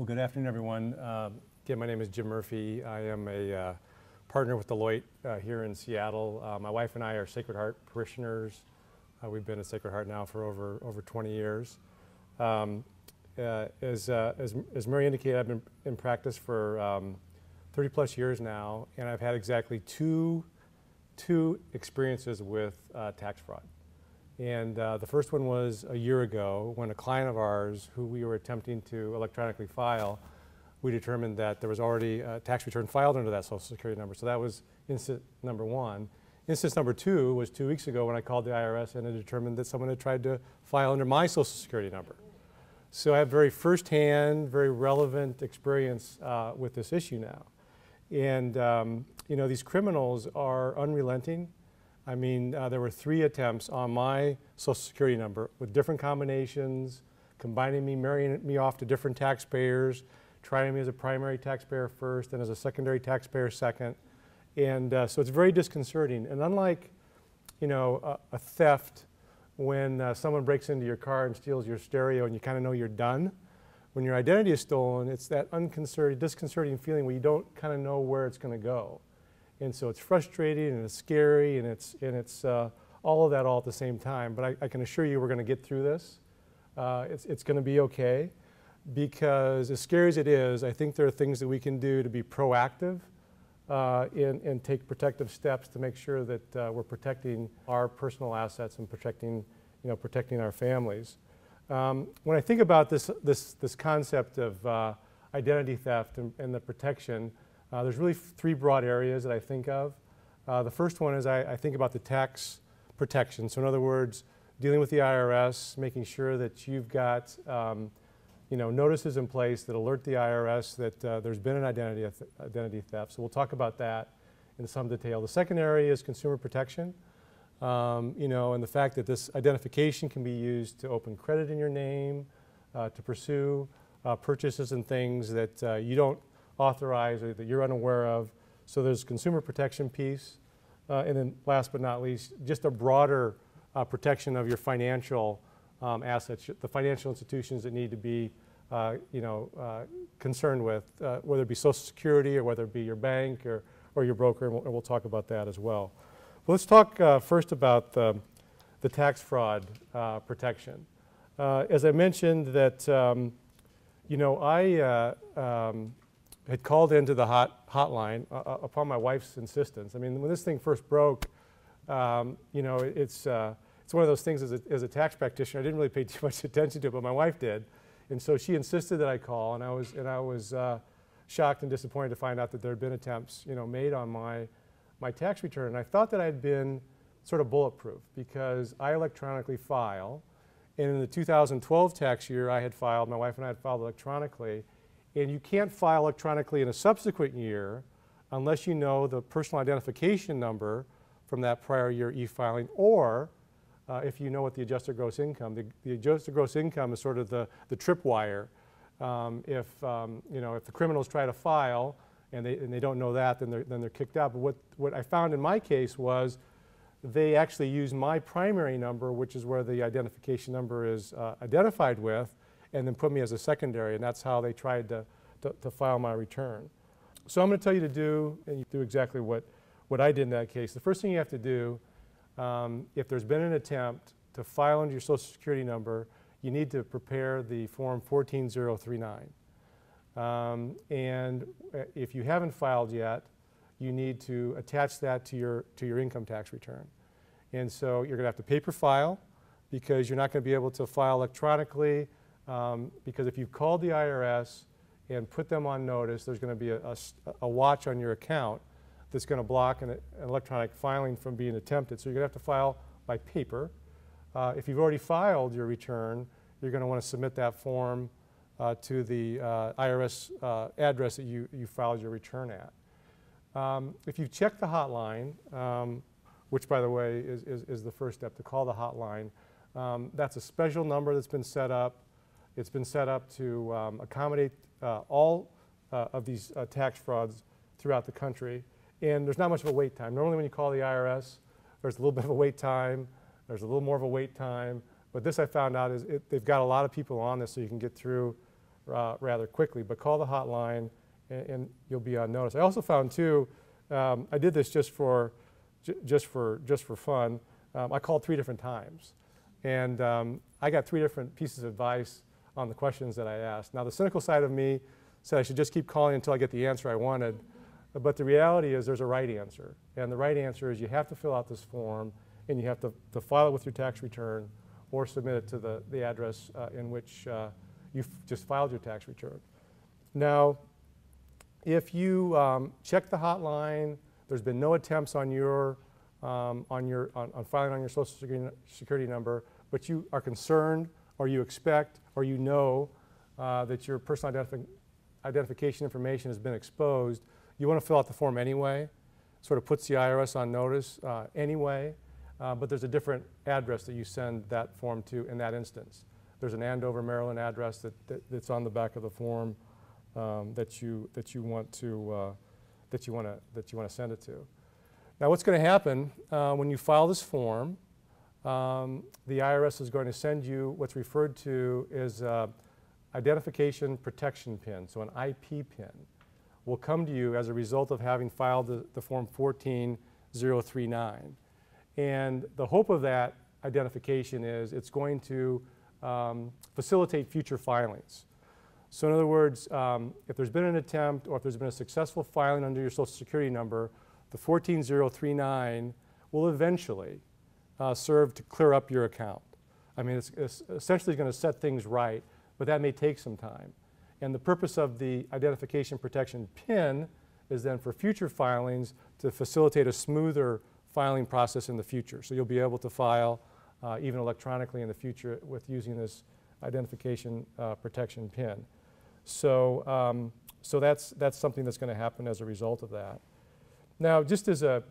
Well, good afternoon, everyone. Again, my name is Jim Murphy. I am a partner with Deloitte here in Seattle. My wife and I are Sacred Heart parishioners. We've been at Sacred Heart now for over 20 years. As Mary indicated, I've been in practice for 30 plus years now, and I've had exactly two experiences with tax fraud. And the first one was a year ago when a client of ours who we were attempting to electronically file, we determined that there was already a tax return filed under that Social Security number. So that was instance number one. Instance number two was 2 weeks ago when I called the IRS and it determined that someone had tried to file under my Social Security number. So I have very firsthand, very relevant experience with this issue now. And you know, these criminals are unrelenting. I mean, there were 3 attempts on my Social Security number with different combinations, combining me, marrying me off to different taxpayers, trying me as a primary taxpayer first and as a secondary taxpayer second. And so it's very disconcerting. And unlike, you know, a theft when someone breaks into your car and steals your stereo and you kind of know you're done, when your identity is stolen, it's that disconcerting feeling where you don't kind of know where it's going to go. And so it's frustrating and it's scary and it's all of that all at the same time. But I can assure you we're going to get through this. It's going to be okay, because as scary as it is, I think there are things that we can do to be proactive and take protective steps to make sure that we're protecting our personal assets and protecting our families. When I think about this concept of identity theft and the protection, there's really 3 broad areas that I think of. The first one is I think about the tax protection. So in other words, dealing with the IRS, making sure that you've got notices in place that alert the IRS that there's been an identity theft. So we'll talk about that in some detail. The second area is consumer protection, and the fact that this identification can be used to open credit in your name, to pursue purchases and things that you don't authorize or that you're unaware of. So there's consumer protection piece. And then last but not least, just a broader protection of your financial assets, the financial institutions that need to be concerned with, whether it be Social Security or whether it be your bank or your broker, and we'll talk about that as well. But let's talk first about the tax fraud protection. As I mentioned that, I had called into the hotline upon my wife's insistence. I mean, when this thing first broke, it's one of those things as a tax practitioner, I didn't really pay too much attention to it, but my wife did. And so she insisted that I call, and I was shocked and disappointed to find out that there had been attempts, made on my tax return. And I thought that I'd been sort of bulletproof because I electronically file. And in the 2012 tax year, my wife and I had filed electronically. And you can't file electronically in a subsequent year unless you know the personal identification number from that prior year e-filing, or if you know what the adjusted gross income. The adjusted gross income is sort of the tripwire. If the criminals try to file and they don't know that, then they're kicked out. But what I found in my case was they actually used my primary number, which is where the identification number is identified with, and then put me as a secondary, and that's how they tried to file my return. So I'm going to tell you to do, and you do exactly what I did in that case. The first thing you have to do, if there's been an attempt to file under your Social Security number, you need to prepare the form 14039. And if you haven't filed yet, you need to attach that to your income tax return. And so you're going to have to paper file, because you're not going to be able to file electronically. Because if you've called the IRS and put them on notice, there's going to be a watch on your account that's going to block an electronic filing from being attempted. So you're going to have to file by paper. If you've already filed your return, you're going to want to submit that form to the IRS address that you filed your return at. If you've checked the hotline, which by the way is the first step, to call the hotline, that's a special number that's been set up. It's been set up to accommodate all of these tax frauds throughout the country. And there's not much of a wait time. Normally when you call the IRS, there's a little bit of a wait time. There's a little more of a wait time. But this I found out is they've got a lot of people on this, so you can get through rather quickly. But call the hotline, and you'll be on notice. I also found too, I did this just for fun. I called 3 different times, and I got 3 different pieces of advice on the questions that I asked. Now, the cynical side of me said I should just keep calling until I get the answer I wanted, but the reality is there's a right answer, and the right answer is you have to fill out this form, and you have to file it with your tax return or submit it to the address in which you've just filed your tax return. Now, if you check the hotline, there's been no attempts on filing on your Social Security number, but you are concerned, or you expect, or you know that your personal identification information has been exposed, you want to fill out the form anyway. Sort of puts the IRS on notice anyway, but there's a different address that you send that form to in that instance. There's an Andover, Maryland address that's on the back of the form that you want to send it to. Now, what's going to happen when you file this form? The IRS is going to send you what's referred to as identification protection pin, so an IP pin will come to you as a result of having filed the form 14039. And the hope of that identification is it's going to facilitate future filings. So in other words, if there's been an attempt or if there's been a successful filing under your Social Security number, the 14039 will eventually serve to clear up your account. I mean, it's essentially going to set things right, but that may take some time. And the purpose of the identification protection pin is then for future filings to facilitate a smoother filing process in the future. So you'll be able to file even electronically in the future with using this identification protection pin. So, so that's something that's going to happen as a result of that. Now, just as an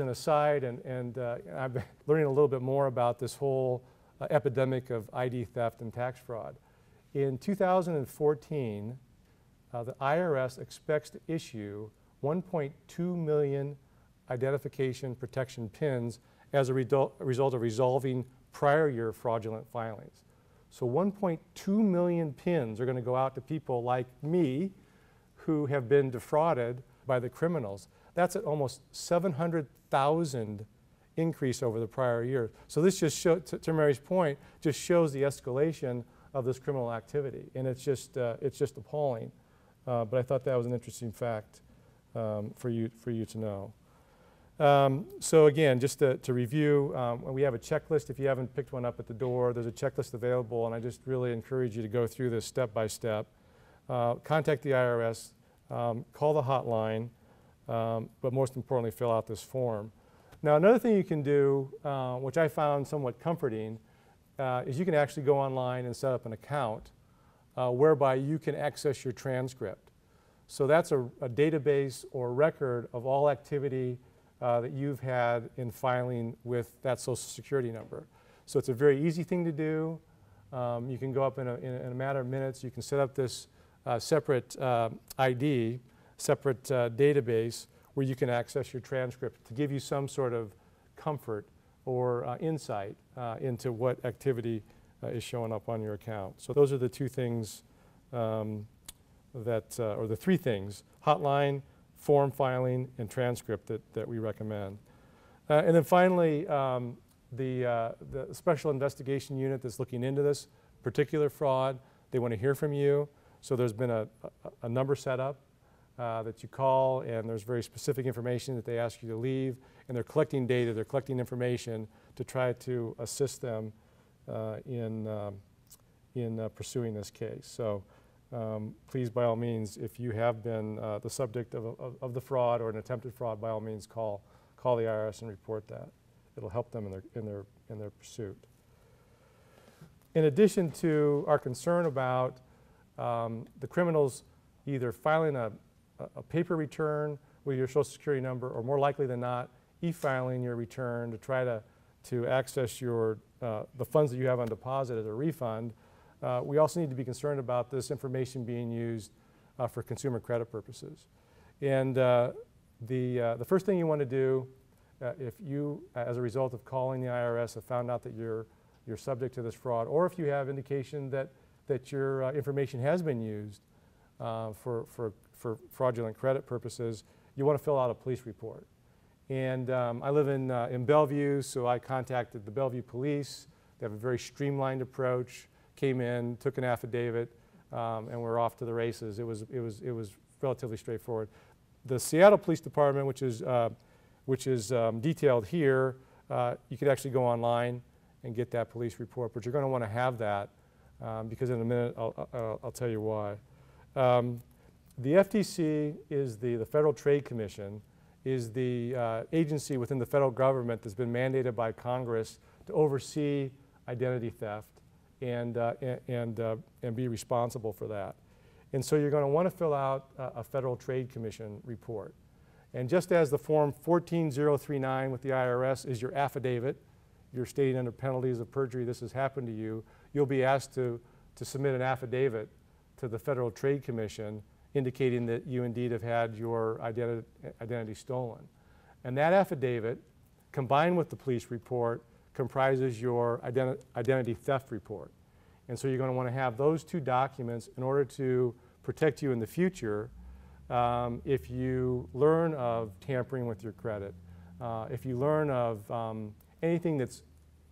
aside, and I've been learning a little bit more about this whole epidemic of ID theft and tax fraud. In 2014, the IRS expects to issue 1.2 million identification protection pins as a result of resolving prior year fraudulent filings. So 1.2 million pins are going to go out to people like me who have been defrauded by the criminals. That's at almost 700,000 increase over the prior year. So this just shows, to Mary's point, just shows the escalation of this criminal activity, and it's just appalling. But I thought that was an interesting fact for you to know. So again, just to review, we have a checklist. If you haven't picked one up at the door, there's a checklist available, and I just really encourage you to go through this step by step. Contact the IRS, call the hotline, but most importantly, fill out this form. Now, another thing you can do, which I found somewhat comforting, is you can actually go online and set up an account whereby you can access your transcript. So that's a database or record of all activity that you've had in filing with that Social Security number. So it's a very easy thing to do. You can go up in a matter of minutes. You can set up this separate ID, separate database where you can access your transcript to give you some sort of comfort or insight into what activity is showing up on your account. So those are the 2 things or the 3 things: hotline, form filing, and transcript that we recommend. And then finally, the Special Investigation Unit that's looking into this particular fraud, they want to hear from you. So there's been a number set up that you call, and there's very specific information that they ask you to leave, and they're collecting data, they're collecting information to try to assist them in pursuing this case. So please, by all means, if you have been the subject of the fraud or an attempted fraud, by all means call the IRS and report that. It'll help them in their pursuit. In addition to our concern about the criminals either filing a paper return with your Social Security number, or more likely than not, e-filing your return to try to access the funds that you have on deposit as a refund, we also need to be concerned about this information being used for consumer credit purposes. And the first thing you want to do, if you, as a result of calling the IRS, have found out that you're subject to this fraud, or if you have indication that that your information has been used for fraudulent credit purposes, you want to fill out a police report. And I live in Bellevue, so I contacted the Bellevue Police. They have a very streamlined approach. Came in, took an affidavit, and we're off to the races. It was relatively straightforward. The Seattle Police Department, which is detailed here, you could actually go online and get that police report, but you're going to want to have that because in a minute I'll tell you why. The FTC is the Federal Trade Commission, is the agency within the federal government that's been mandated by Congress to oversee identity theft and be responsible for that. And so you're going to want to fill out a Federal Trade Commission report. And just as the form 14039 with the IRS is your affidavit, you're stating under penalties of perjury this has happened to you, you'll be asked to submit an affidavit to the Federal Trade Commission indicating that you indeed have had your identity stolen. And that affidavit, combined with the police report, comprises your identity theft report. And so you're going to want to have those two documents in order to protect you in the future if you learn of tampering with your credit, if you learn of anything that's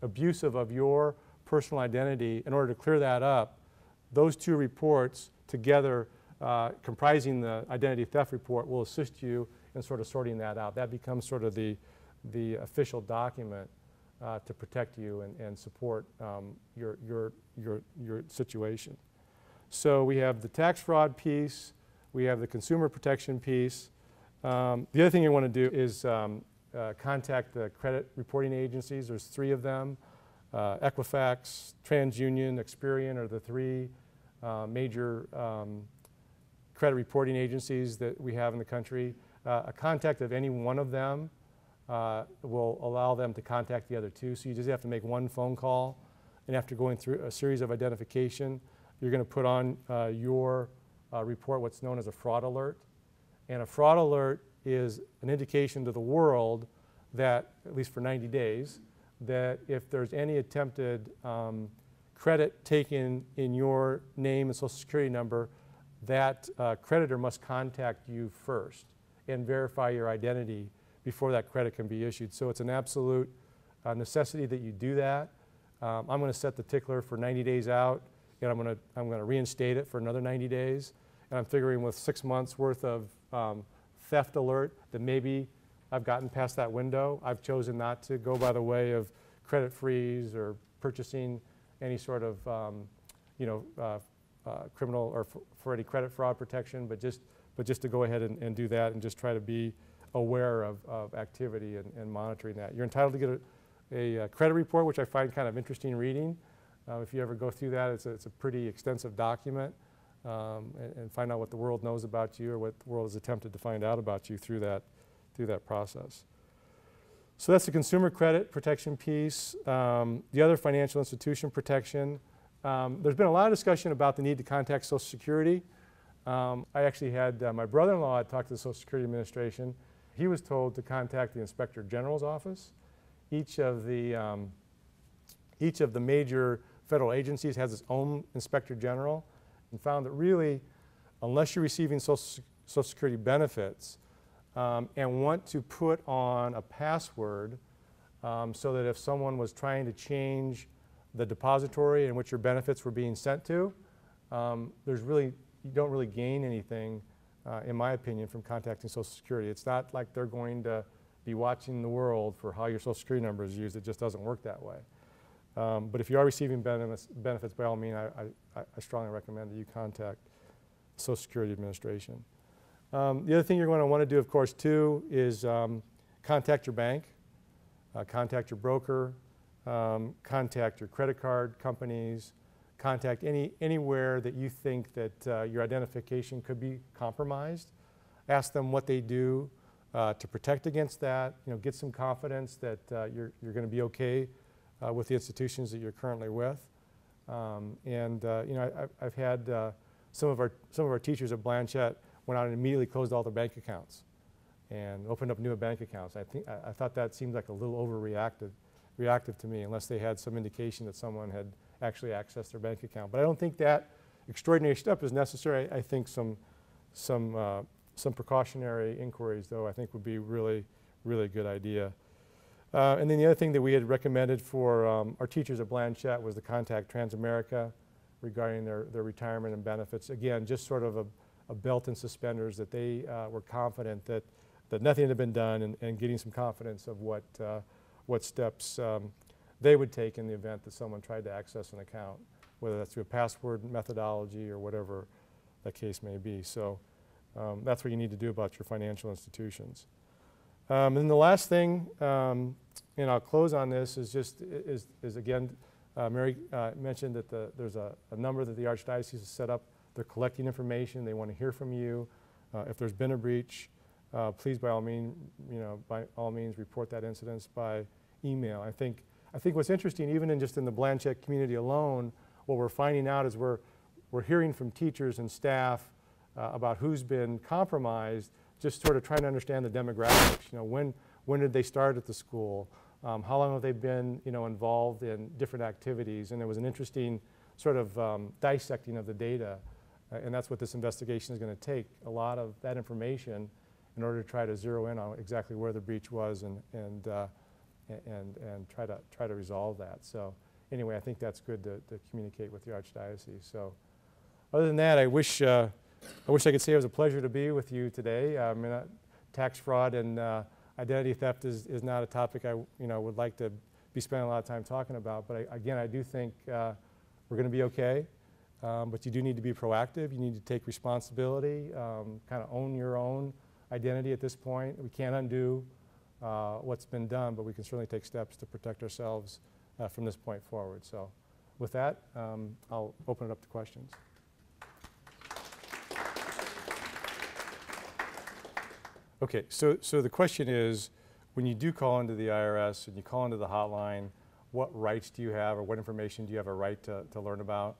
abusive of your personal identity. In order to clear that up, those two reports together comprising the identity theft report will assist you in sort of sorting that out. That becomes sort of the official document to protect you and support your situation. So we have the tax fraud piece, we have the consumer protection piece. The other thing you want to do is contact the credit reporting agencies. There's 3 of them. Equifax, TransUnion, Experian are the 3 major credit reporting agencies that we have in the country. A contact of any one of them will allow them to contact the other 2. So you just have to make one phone call, and after going through a series of identification, you're going to put on your report what's known as a fraud alert. And a fraud alert is an indication to the world that, at least for 90 days, that if there's any attempted credit taken in your name and social security number, that creditor must contact you first and verify your identity before that credit can be issued. So it's an absolute necessity that you do that. I'm going to set the tickler for 90 days out, and I'm going to reinstate it for another 90 days. And I'm figuring with 6 months worth of theft alert that maybe I've gotten past that window. I've chosen not to go by the way of credit freeze or purchasing any sort of criminal or for any credit fraud protection, but just to go ahead and do that and just try to be aware of activity and monitoring that. You're entitled to get a credit report, which I find kind of interesting reading. If you ever go through that, it's a pretty extensive document, and find out what the world knows about you or what the world has attempted to find out about you through that process. So that's the consumer credit protection piece. The other financial institution protection. There's been a lot of discussion about the need to contact Social Security. I actually had my brother-in-law talk to the Social Security Administration. He was told to contact the Inspector General's office. Each of the major federal agencies has its own Inspector General, and found that really, unless you're receiving Social Security benefits and want to put on a password so that if someone was trying to change the depository in which your benefits were being sent to, you don't really gain anything, in my opinion, from contacting Social Security. It's not like they're going to be watching the world for how your Social Security number is used. It just doesn't work that way. But if you are receiving benefits, by all means, I strongly recommend that you contact the Social Security Administration. The other thing you're going to want to do, of course, too, is contact your bank, contact your broker, contact your credit card companies, contact anywhere that you think that your identification could be compromised. Ask them what they do to protect against that. Get some confidence that you're going to be okay with the institutions that you're currently with. I've had some of our teachers at Blanchette went out and immediately closed all their bank accounts and opened up new bank accounts. I thought that seemed like a little reactive to me, unless they had some indication that someone had actually access their bank account. But I don't think that extraordinary step is necessary. I think some precautionary inquiries, though, I think would be really a good idea. And then the other thing that we had recommended for our teachers at Blanchette was to contact Transamerica regarding their retirement and benefits. Again, just sort of a belt and suspenders that they were confident that nothing had been done, and getting some confidence of what steps they would take in the event that someone tried to access an account, whether that's through a password methodology or whatever the case may be. So that's what you need to do about your financial institutions. And then the last thing, and I'll close on this, is just again, Mary mentioned that there's a number that the Archdiocese has set up. They're collecting information. They want to hear from you. If there's been a breach, please by all means report that incident by email. I think what's interesting, even in the Blanchette community alone, what we're finding out is we're hearing from teachers and staff about who's been compromised, just sort of trying to understand the demographics. When did they start at the school? How long have they been involved in different activities? And there was an interesting sort of dissecting of the data, and that's what this investigation is going to take, a lot of that information in order to try to zero in on exactly where the breach was and try to resolve that. So anyway, I think that's good to communicate with the Archdiocese. So other than that, I wish I could say it was a pleasure to be with you today. Tax fraud and identity theft is not a topic I would like to be spending a lot of time talking about. But again, I do think we're going to be okay. But you do need to be proactive. You need to take responsibility, kind of own your own identity at this point. We can't undo what's been done, but we can certainly take steps to protect ourselves from this point forward. So with that, I'll open it up to questions. Okay, so the question is, when you do call into the IRS and you call into the hotline, what rights do you have, or what information do you have a right to learn about?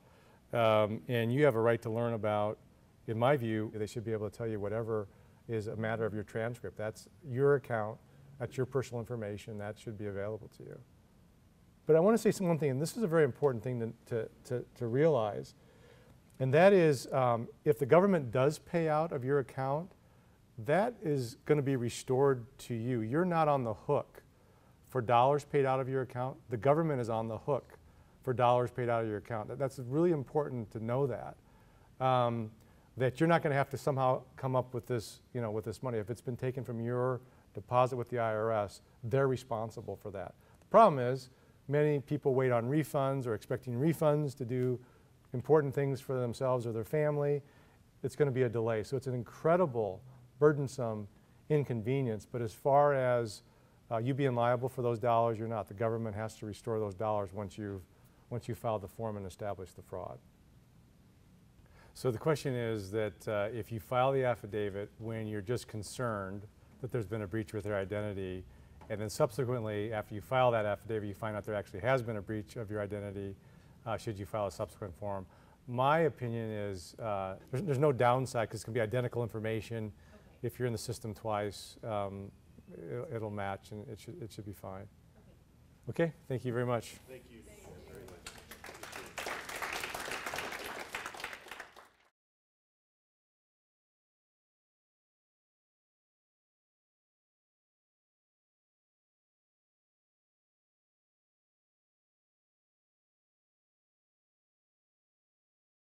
And you have a right to learn about, in my view, they should be able to tell you whatever is a matter of your transcript. That's your account, that's your personal information, that should be available to you. But I want to say one thing, and this is a very important thing to realize, and that is if the government does pay out of your account, that is going to be restored to you. You're not on the hook for dollars paid out of your account. The government is on the hook for dollars paid out of your account. That's really important to know that. That you're not going to have to somehow come up with this, with this money. If it's been taken from your deposit with the IRS, they're responsible for that. The problem is many people wait on refunds or expecting refunds to do important things for themselves or their family. It's going to be a delay. So it's an incredible, burdensome inconvenience. But as far as you being liable for those dollars, you're not. The government has to restore those dollars once you filed the form and established the fraud. So the question is that if you file the affidavit when you're just concerned that there's been a breach with their identity, and then subsequently, after you file that affidavit, you find out there actually has been a breach of your identity, should you file a subsequent form? My opinion is there's no downside because it's going to be identical information. Okay. If you're in the system twice, it'll match and it should be fine. Okay, thank you very much. Thank you.